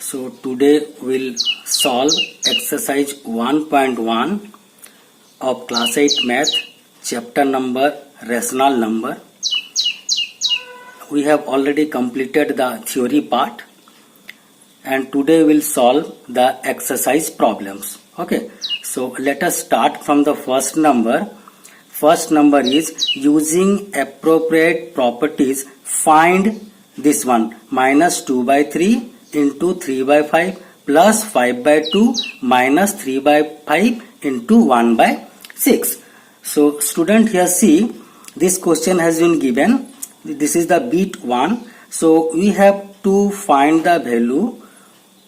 So today we'll solve exercise 1.1 of class 8 math, chapter number rational number. We have already completed the theory part and today we'll solve the exercise problems. Okay, so let us start from the first number. First number is using appropriate properties, find this one, minus 2 by 3 into 3 by 5 plus 5 by 2 minus 3 by 5 into 1 by 6. So student, here see, this question has been given. This is the bit 1. So we have to find the value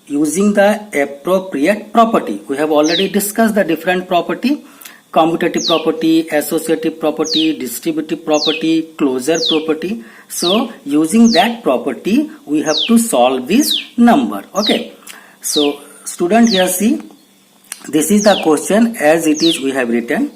using the appropriate property. We have already discussed the different property: commutative property, associative property, distributive property, closure property. So using that property we have to solve this number. Okay, so student, here see, this is the question as it is we have written,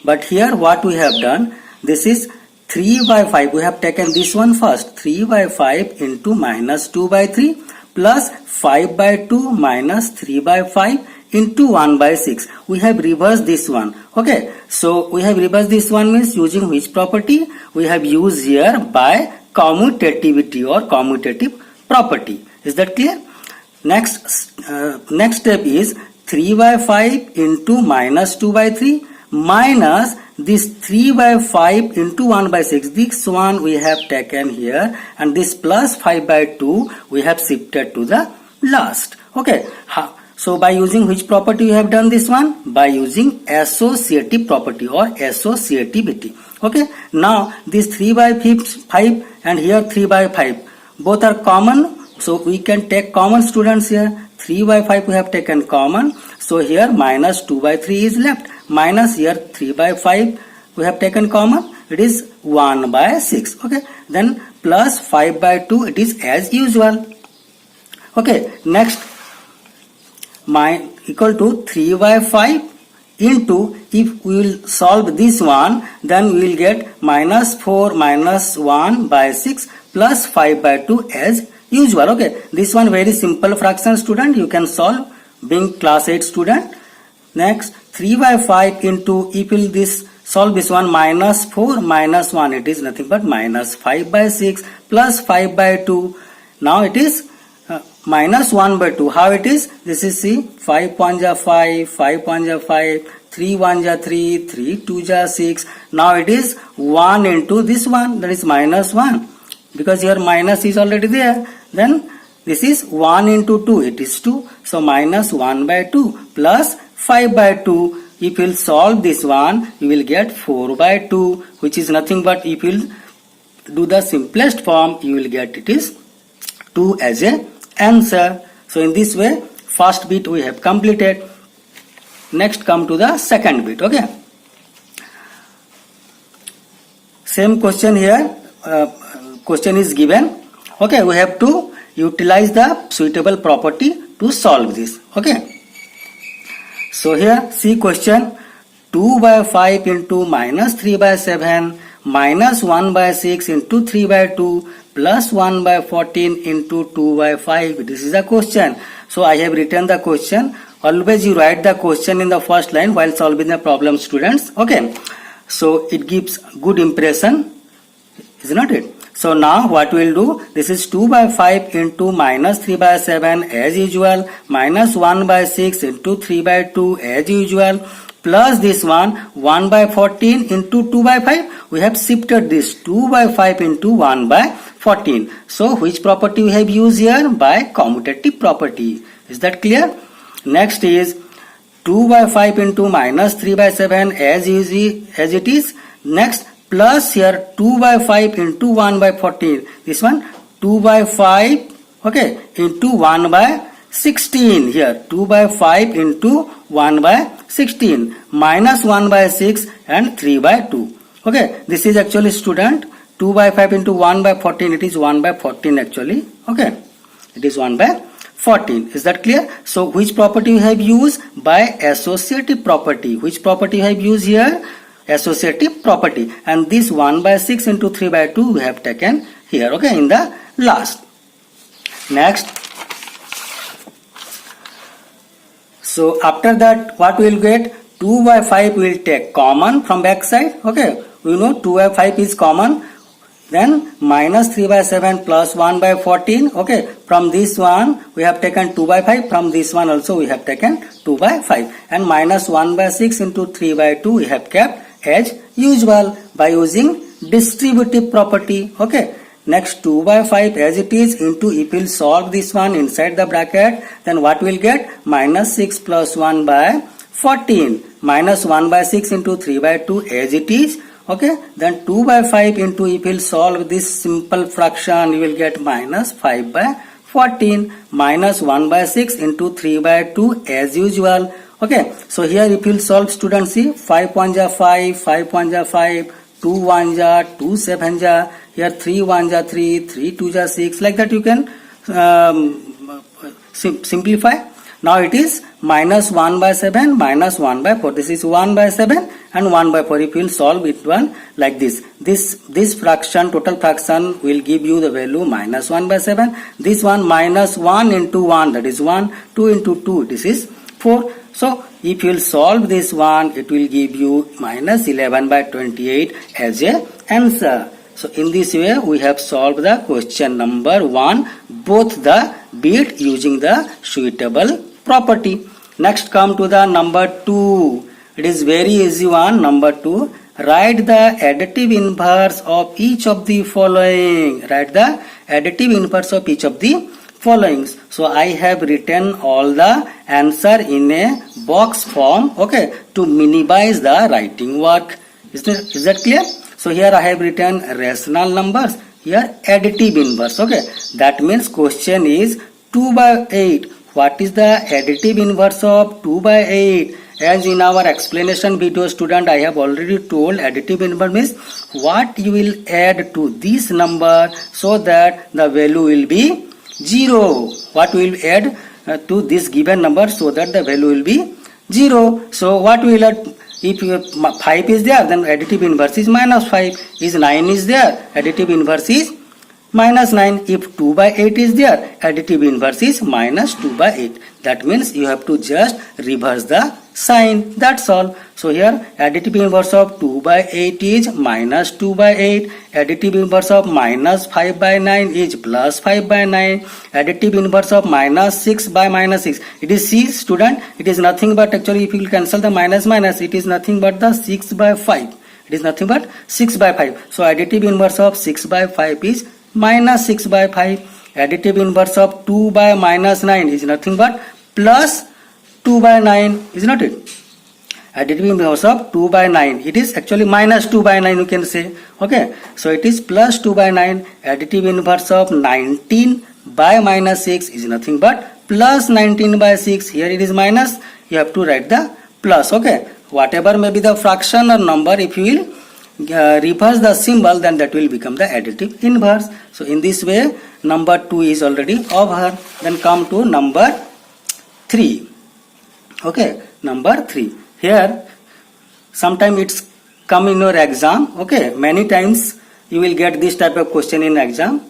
but here what we have done, this is 3 by 5. We have taken this one first, 3 by 5 into minus 2 by 3 plus 5 by 2 minus 3 by 5 into 1 by 6. We have reversed this one. Okay, so we have reversed this one means using which property? We have used here by commutativity or commutative property. Is that clear? Next step is 3 by 5 into minus 2 by 3 minus this 3 by 5 into 1 by 6. This one we have taken here, and this plus 5 by 2 we have shifted to the last. Okay, so by using which property we have done this one? By using associative property or associativity. Okay, now this 3 by 5 and here 3 by 5 both are common, so we can take common, students. Here 3 by 5 we have taken common, so here minus 2 by 3 is left, minus here 3 by 5 we have taken common, it is 1 by 6. Okay, then plus 5 by 2, it is as usual. Okay, next equal to 3 by 5 into, if we will solve this one, then we will get minus 4 minus 1 by 6 plus 5 by 2 as usual. Okay, this one very simple fraction, student, you can solve being class 8 student. Next 3 by 5 into, if you will solve this one, minus 4 minus 1, it is nothing but minus 5 by 6 plus 5 by 2. Now it is minus 1 by 2. How it is? This is, see, 5 1 ja 5, 5 1 ja 5, 3 1 ja 3, 3 2 ja 6. Now it is 1 into this one, that is minus 1, because here minus is already there. Then this is 1 into 2, it is 2. So minus 1 by 2 plus 5 by 2. If you will solve this one, you will get 4 by 2, which is nothing but, if you will do the simplest form, you will get it is 2 as a answer. So in this way, first bit we have completed. Next come to the second bit. Okay, same question here. Question is given. Okay, we have to utilize the suitable property to solve this. Okay, so here see question, 2 by 5 into minus 3 by 7 minus 1 by 6 into 3 by 2 plus 1 by 14 into 2 by 5. This is the question. So I have written the question. Always you write the question in the first line while solving the problem, students. Okay, so it gives good impression, is not it? So now what we will do, this is 2 by 5 into minus 3 by 7 as usual, minus 1 by 6 into 3 by 2 as usual, plus this one 1 by 14 into 2 by 5. We have shifted this 2 by 5 into 1 by 14. So which property we have used here? By commutative property. Is that clear? Next is 2 by 5 into minus 3 by 7 as it is. Next plus here 2 by 5 into 1 by 14. This one 2 by 5, okay, into 1 by 16. Here 2 by 5 into 1 by 16 minus 1 by 6 and 3 by 2. Okay, this is actually, student, 2 by 5 into 1 by 14, it is 1 by 14 actually. Okay, it is 1 by 14. Is that clear? So which property we have used? By associative property. Which property we have used here? Associative property. And this 1 by 6 into 3 by 2 we have taken here. Okay, in the last. Next So after that, what we will get? 2 by 5 we will take common from back side. Okay, we know 2 by 5 is common. Then minus 3 by 7 plus 1 by 14. Okay, from this one we have taken 2 by 5. From this one also we have taken 2 by 5. And minus 1 by 6 into 3 by 2 we have kept as usual by using distributive property. Okay, next 2 by 5 as it is into, if we will solve this one inside the bracket, then what we will get? Minus 6 plus 1 by 14. Minus 1 by 6 into 3 by 2 as it is. Okay, then 2 by 5 into, if you will solve this simple fraction, you will get minus 5 by 14. Minus 1 by 6 into 3 by 2 as usual. Okay, so here if you will solve, students, see 5 1 ja 5, 5 1 ja 5, 2 1 ja, 2 7 ja, here 3 1 ja 3, 3 2 ja 6, like that you can simplify. Now it is minus 1 by 7 minus 1 by 4. This is 1 by 7 and 1 by 4. If you will solve it one like this, this fraction, total fraction will give you the value minus 1 by 7. This one minus 1 into 1, that is 1. 2 into 2, this is 4. So if you will solve this one, it will give you minus 11 by 28 as a answer. So in this way we have solved the question number 1, both the bit using the suitable property. Next come to the number 2. It is very easy one. Number 2. Write the additive inverse of each of the following. Write the additive inverse of each of the followings. So I have written all the answer in a box form. Okay, to minimize the writing work. Is that clear? So here I have written rational numbers. Here additive inverse. Okay, that means question is 2 by 8. What is the additive inverse of 2 by 8? As in our explanation video, student, I have already told additive inverse means what you will add to this number so that the value will be 0. What we will add to this given number so that the value will be 0. So what we will add? If 5 is there, then additive inverse is minus 5. Is 9 is there, additive inverse is minus 9. If 2 by 8 is there, additive inverse is minus 2 by 8. That means you have to just reverse the sign. That's all. So here additive inverse of 2 by 8 is minus 2 by 8. Additive inverse of minus 5 by 9 is plus 5 by 9. Additive inverse of minus 6 by minus 6. It is C, student. It is nothing but, actually if you will cancel the minus minus, it is nothing but the 6 by 5. It is nothing but 6 by 5. So additive inverse of 6 by 5 is minus 6 by 5. Additive inverse of 2 by minus 9 is nothing but plus 2 by 9, is not it? Additive inverse of 2 by 9, it is actually minus 2 by 9, you can say. Okay, so it is plus 2 by 9. Additive inverse of 19 by minus 6 is nothing but plus 19 by 6. Here it is minus, you have to write the plus. Okay, whatever may be the fraction or number, if you will reverse the symbol, then that will become the additive inverse. So in this way number 2 is already over. Then come to number 3. Okay, number 3. Here sometime it's come in your exam. Okay, many times you will get this type of question in exam.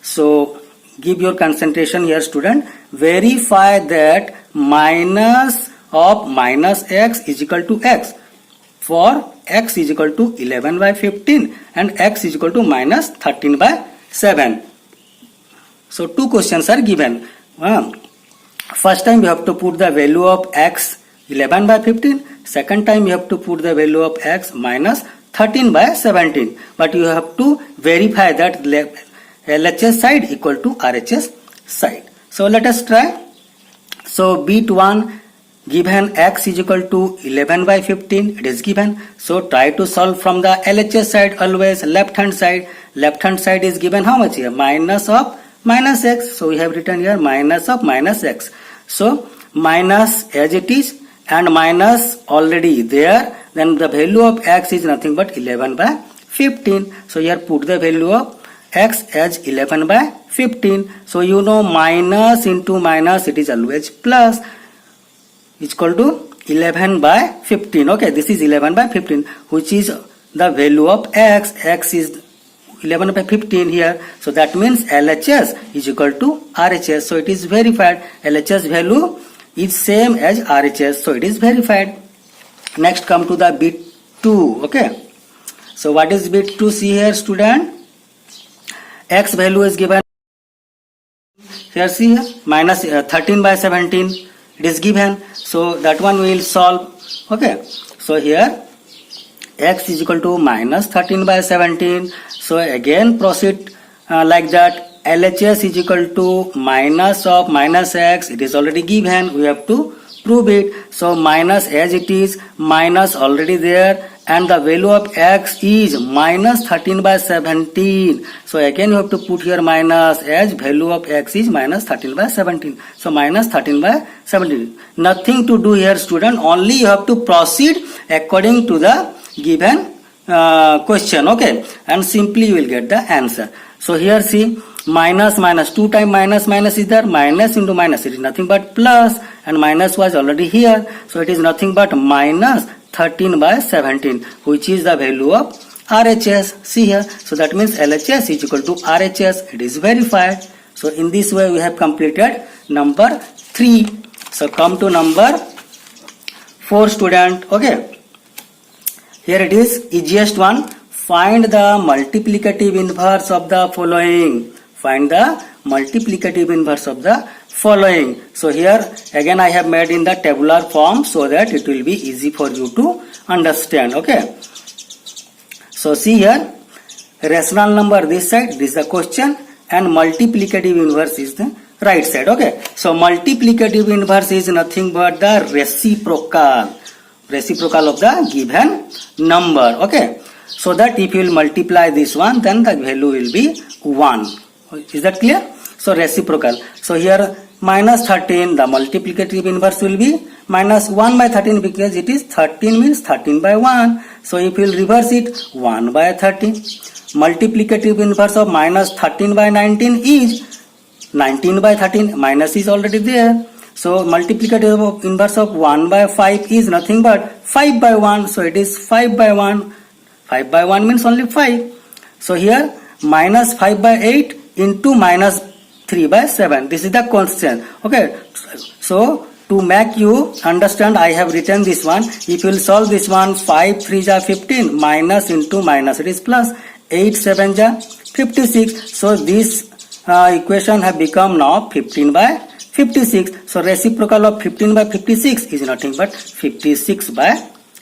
So give your concentration here, student. Verify that minus of minus x is equal to x for x is equal to 11 by 15 and x is equal to minus 13 by 7. So two questions are given. First time you have to put the value of x 11 by 15. Second time you have to put the value of x minus 13 by 17. But you have to verify that LHS side equal to RHS side. So let us try. So bit 1, given x is equal to 11 by 15, it is given. So try to solve from the LHS side, always left hand side. Left hand side is given how much here? Minus of minus x. So we have written here minus of minus x. So minus as it is and minus already there, then the value of x is nothing but 11 by 15. So here put the value of x as 11 by 15. So you know minus into minus, it is always plus, is equal to 11 by 15. Okay, this is 11 by 15, which is the value of x. X is 11 by 15 here. So that means LHS is equal to RHS. So it is verified. LHS value is same as RHS, so it is verified. Next come to the bit 2. Okay, so what is bit 2? See here student, x value is given here. See here, minus 13 by 17 it is given, so that one we will solve. Okay, so here x is equal to minus 13 by 17, so again proceed like that. LHS is equal to minus of minus x, it is already given, we have to prove it. So minus as it is, minus already there, and the value of x is minus 13 by 17. So again you have to put here minus, as value of x is minus 13 by 17. So minus 13 by 17. Nothing to do here student, only you have to proceed according to the given question. Okay, and simply you will get the answer. So here see, minus minus 2 times minus minus is there, minus into minus, it is nothing but plus, and minus was already here, so it is nothing but minus 13 by 17, which is the value of RHS. See here, so that means LHS is equal to RHS, it is verified. So in this way we have completed number 3. So come to number 4 student. Okay, here it is, easiest one. Find the multiplicative inverse of the following. Find the multiplicative inverse of the following. So here again I have made in the tabular form so that it will be easy for you to understand. Okay, so see here, rational number this side, this is the question, and multiplicative inverse is the right side. Okay, so multiplicative inverse is nothing but the reciprocal of the given number. Okay, so that if you will multiply this one, then the value will be 1. Is that clear? So reciprocal. So here minus 13, the multiplicative inverse will be minus 1 by 13, because it is 13 means 13 by 1. So if you will reverse it, 1 by 13. Multiplicative inverse of minus 13 by 19 is 19 by 13. Minus is already there. So multiplicative inverse of 1 by 5 is nothing but 5 by 1. So it is 5 by 1. 5 by 1 means only 5. So here minus 5 by 8 into minus 3 by 7. This is the constant. Okay, so to make you understand, I have written this one. If you will solve this one, 5 3s are 15, minus into minus, it is plus, 8 7s are 56. So this equation have become now 15 by 56. So reciprocal of 15 by 56 is nothing but 56 by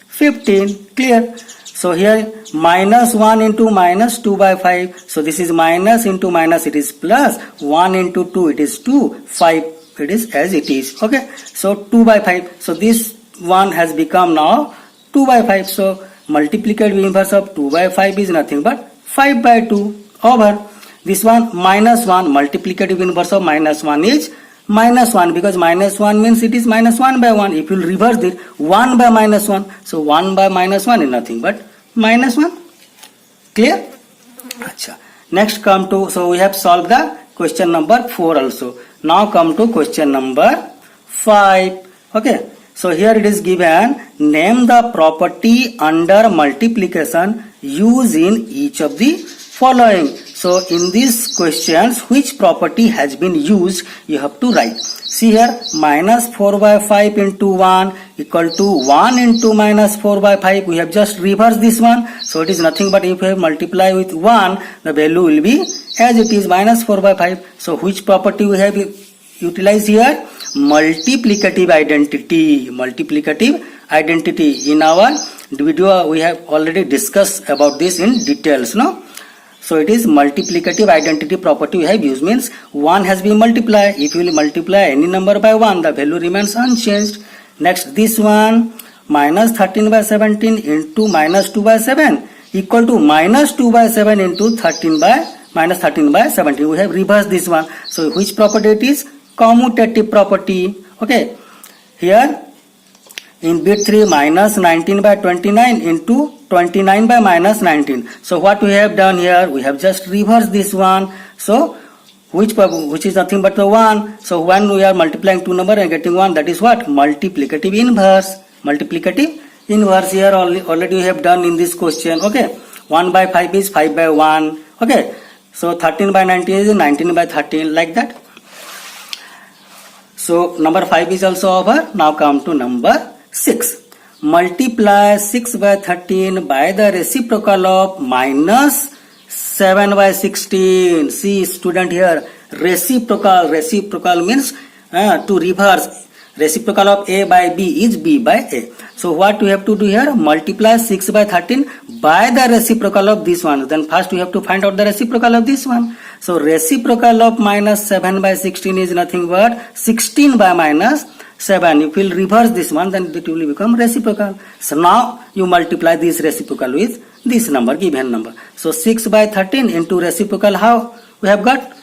15. Clear? So here minus 1 into minus 2 by 5. So this is minus into minus, it is plus, 1 into 2 it is 2, 5 it is as it is. Okay, so 2 by 5. So this one has become now 2 by 5. So multiplicative inverse of 2 by 5 is nothing but 5 by 2 over this one minus 1. Multiplicative inverse of minus 1 is minus 1, because minus 1 means it is minus 1 by 1. If you reverse it, 1 by minus 1. So 1 by minus 1 is nothing but minus 1. Clear? Achha. Next come to, so we have solved the question number 4 also. Now come to question number 5. Okay, so here it is given, name the property under multiplication used in each of the following. So in these questions, which property has been used, you have to write. See here, minus 4 by 5 into 1 equal to 1 into minus 4 by 5. We have just reversed this one. So it is nothing but if we multiply with 1, the value will be as it is, minus 4 by 5. So which property we have utilized here? Multiplicative identity. Multiplicative identity. In our video, we have already discussed about this in details, no? So it is multiplicative identity property we have used, means 1 has been multiplied. If you will multiply any number by 1, the value remains unchanged. Next, this one, minus 13 by 17 into minus 2 by 7 equal to minus 2 by 7 into 13 by minus 13 by 17. We have reversed this one. So which property it is? Commutative property. Okay. Here in bit 3, minus 19 by 29 into 29 by minus 19. So what we have done here, we have just reversed this one. So which is nothing but the 1. So when we are multiplying two number and getting 1, that is what? Multiplicative inverse. Multiplicative inverse here already we have done in this question. Okay. 1 by 5 is 5 by 1. Okay. So 13 by 19 is 19 by 13, like that. So number 5 is also over. Now come to number 6. Multiply 6 by 13 by the reciprocal of minus 7 by 16. See student here, reciprocal means to reverse. Reciprocal of A by B is B by A. So what we have to do here? Multiply 6 by 13 by the reciprocal of this one. Then first we have to find out the reciprocal of this one. So reciprocal of minus 7 by 16 is nothing but 16 by minus 7. If you will reverse this one, then it will become reciprocal. So now you multiply this reciprocal with this number, given number. So 6 by 13 into reciprocal, how we have got?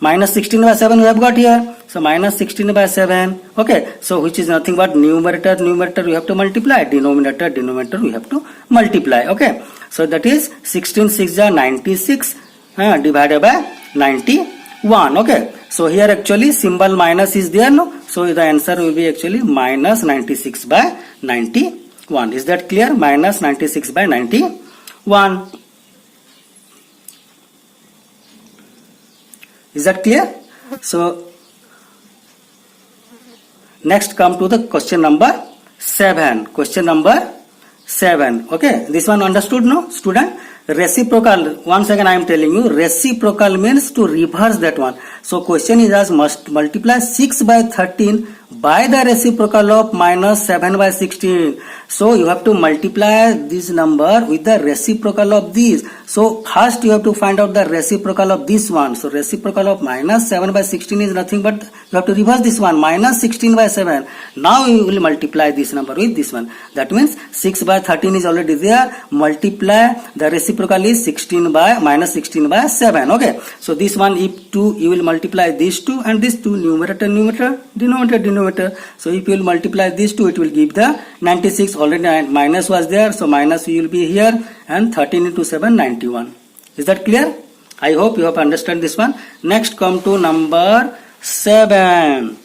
Minus 16 by 7 we have got here. So minus 16 by 7. Okay. So which is nothing but numerator we have to multiply. Denominator we have to multiply. Okay. So that is 16 6 are 96 divided by 91. Okay. So here actually symbol minus is there, no? So the answer will be actually minus 96 by 91. Is that clear? Minus 96 by 91. Is that clear? So next come to the question number 7. Question number 7. Okay, this one understood, no student? Reciprocal, once again I am telling you, reciprocal means to reverse that one. So question is as must multiply 6 by 13 by the reciprocal of minus 7 by 16. So you have to multiply this number with the reciprocal of this. So first you have to find out the reciprocal of this one. So reciprocal of minus 7 by 16 is nothing but you have to reverse this one, minus 16 by 7. Now you will multiply this number with this one. That means 6 by 13 is already there. Multiply the reciprocal is 16 by minus 16 by 7. Okay. So this one, if 2, you will multiply these 2 and this 2, numerator, denominator. So if you will multiply these 2, it will give the 96. Already minus was there. So minus will be here, and 13 into 7, 91. Is that clear? I hope you have understood this one. Next come to number 7.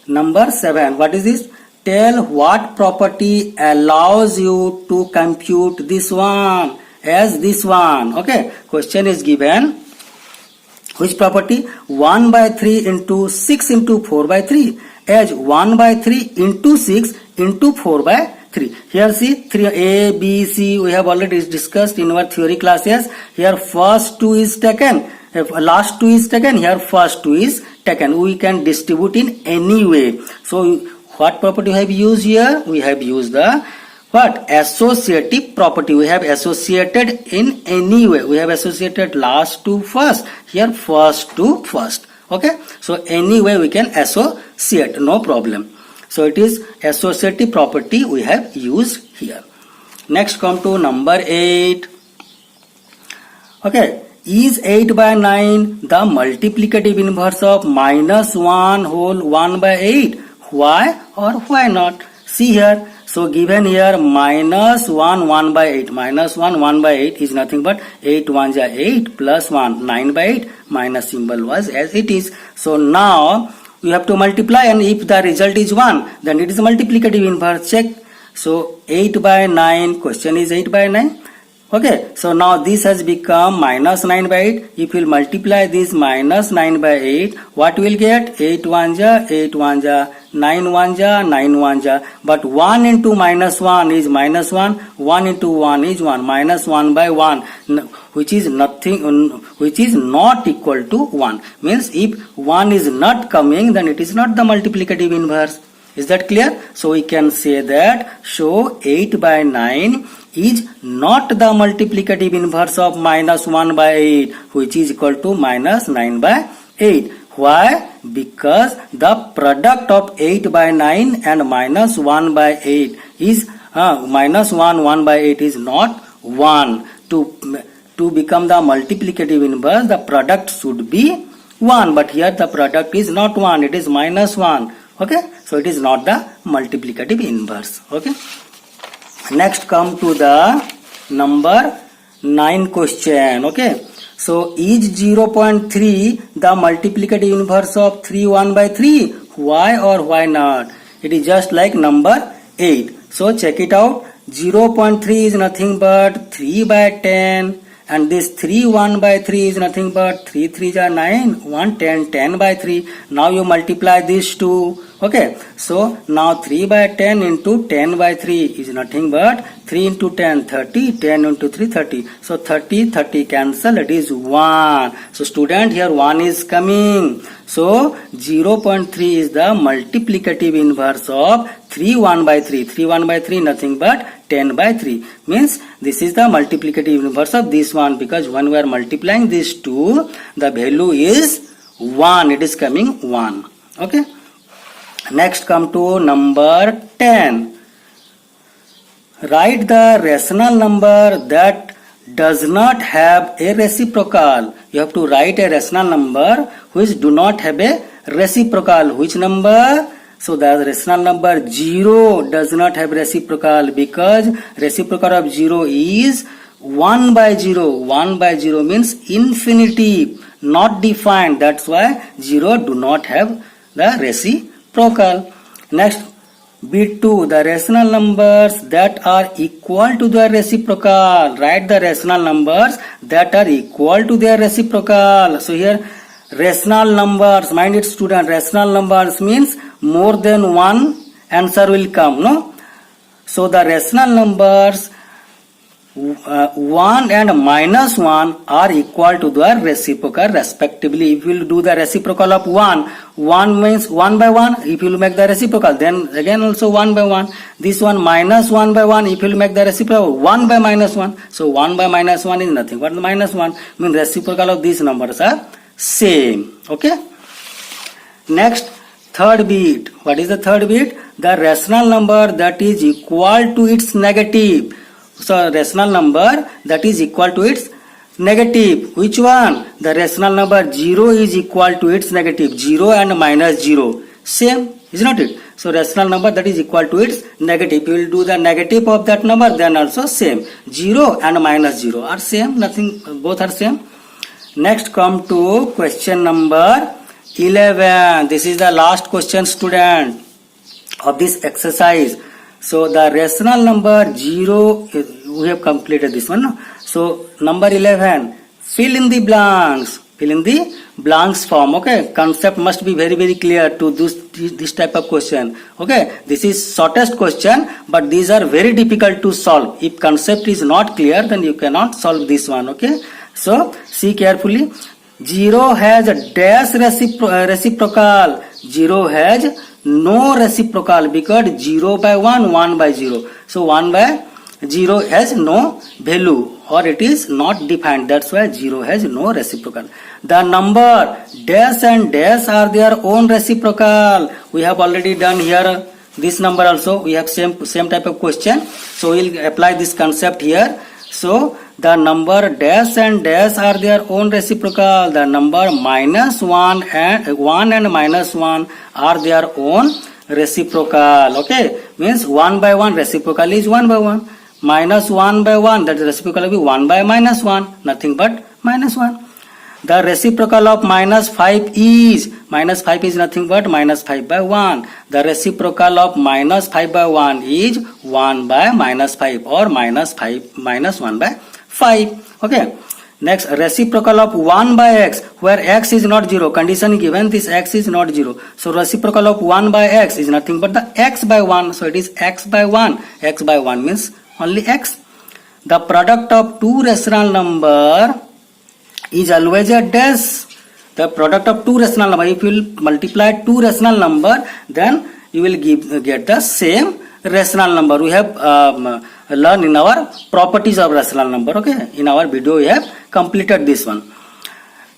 Number 7. What is this? Tell what property allows you to compute this one as this one. Okay. Question is given. Which property? 1 by 3 into 6 into 4 by 3 as 1 by 3 into 6 into 4 by 3. Here see 3 A, B, C we have already discussed in our theory classes. Here first 2 is taken. If last 2 is taken, here first 2 is taken. We can distribute in any way. So what property we have used here? We have used the what? Associative property. We have associated in any way. We have associated last to first. Here first to first. Okay. So any way we can associate. No problem. So it is associative property we have used here. Next come to number 8. Okay. Is 8 by 9 the multiplicative inverse of minus 1 whole 1 by 8? Why or why not? See here. So given here minus 1 1 by 8. Minus 1 1 by 8 is nothing but 8 1 is 8 plus 1 9 by 8. Minus symbol was as it is. So now you have to multiply, and if the result is 1, then it is multiplicative inverse. Check. So 8 by 9. Question is 8 by 9. Okay, so now this has become minus 9 by 8. If you will multiply this minus 9 by 8, what will get? 8 1 ja, 8 1 ja, 9 1 ja, 9 1 ja. But 1 into minus 1 is minus 1, 1 into 1 is 1, minus 1 by 1, which is nothing, which is not equal to 1. Means if 1 is not coming, then it is not the multiplicative inverse. Is that clear? So we can say that show 8 by 9 is not the multiplicative inverse of minus 1 by 8, which is equal to minus 9 by 8. Why? Because the product of 8 by 9 and minus 1 by 8 is minus 1 1 by 8 is not 1. To become the multiplicative inverse, the product should be 1, but here the product is not 1, it is minus 1. Okay, so it is not the multiplicative inverse. Okay. Next come to the number 9 question. Okay. So is 0.3 the multiplicative inverse of 3 1 by 3? Why or why not? It is just like number 8. So check it out. 0.3 is nothing but 3 by 10 and this 3 1 by 3 is nothing but 3 3s are 9, 1 10, 10 by 3. Now you multiply these two. Okay, so now 3 by 10 into 10 by 3 is nothing but 3 into 10 30, 10 into 3 30. So 30 30 cancel, it is 1. So student, here 1 is coming. So 0.3 is the multiplicative inverse of 3 1 by 3. 3 1 by 3 nothing but 10 by 3. Means this is the multiplicative inverse of this one, because when we are multiplying these two, the value is 1. It is coming 1. Okay. Next come to number 10. Write the rational number that does not have a reciprocal. You have to write a rational number which do not have a reciprocal. Which number? So the rational number 0 does not have reciprocal, because reciprocal of 0 is 1 by 0. 1 by 0 means infinity, not defined. That's why 0 do not have the reciprocal. Next, B2, the rational numbers that are equal to their reciprocal. Write the rational numbers that are equal to their reciprocal. So here rational numbers, mind it student, rational numbers means more than one answer will come, no? So the rational numbers 1 and minus 1 are equal to their reciprocal respectively. If you will do the reciprocal of 1, 1 means 1 by 1. If you will make the reciprocal, then again also 1 by 1. This one minus 1 by 1. If you will make the reciprocal, 1 by minus 1. So 1 by minus 1 is nothing but minus 1. Means reciprocal of these numbers are same. Okay. Next, third bit. What is the third bit? The rational number that is equal to its negative. So rational number that is equal to its negative. Which one? The rational number 0 is equal to its negative. 0 and minus 0. Same, is not it? So rational number that is equal to its negative. You will do the negative of that number, then also same. 0 and minus 0 are same. Nothing, both are same. Next come to question number 11. This is the last question, student, of this exercise. So the rational number 0, we have completed this one. So number 11, fill in the blanks. Fill in the blanks form. Okay, concept must be very very clear to this type of question. Okay, this is shortest question, but these are very difficult to solve. If concept is not clear, then you cannot solve this one. Okay, so see carefully. 0 has a dash reciprocal. 0 has no reciprocal, because 0 by 1, 1 by 0. So 1 by 0 has no value, or it is not defined. That's why 0 has no reciprocal. The number dash and dash are their own reciprocal. We have already done here this number also. We have same type of question. So we'll apply this concept here. So the number dash and dash are their own reciprocal. The number minus 1 and minus 1 are their own reciprocal. Okay, means 1 by 1 reciprocal is 1 by 1. Minus 1 by 1, that is reciprocal will be 1 by minus 1. Nothing but minus 1. The reciprocal of minus 5 is, minus 5 is nothing but minus 5 by 1. The reciprocal of minus 5 by 1 is 1 by minus 5, or minus 1 by 5. Okay. Next, reciprocal of 1 by x, where x is not 0. Condition given, this x is not 0. So reciprocal of 1 by x is nothing but the x by 1. So it is x by 1. X by 1 means only x. The product of two rational number is always a dash. The product of two rational number, if you will multiply two rational number, then you will get the same rational number. We have learned in our properties of rational number. Okay, in our video we have completed this one.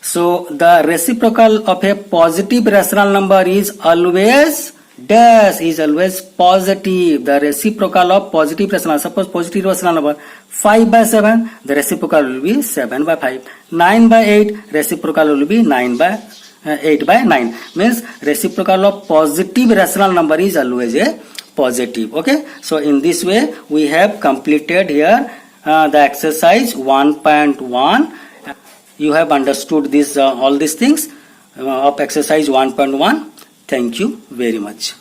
So the reciprocal of a positive rational number is always dash, is always positive. The reciprocal of positive rational, suppose positive rational number 5 by 7, the reciprocal will be 7 by 5. 9 by 8, reciprocal will be 9 by 8 by 9. Means reciprocal of positive rational number is always a positive. Okay, so in this way we have completed here the exercise 1.1. You have understood this all these things of exercise 1.1. Thank you very much.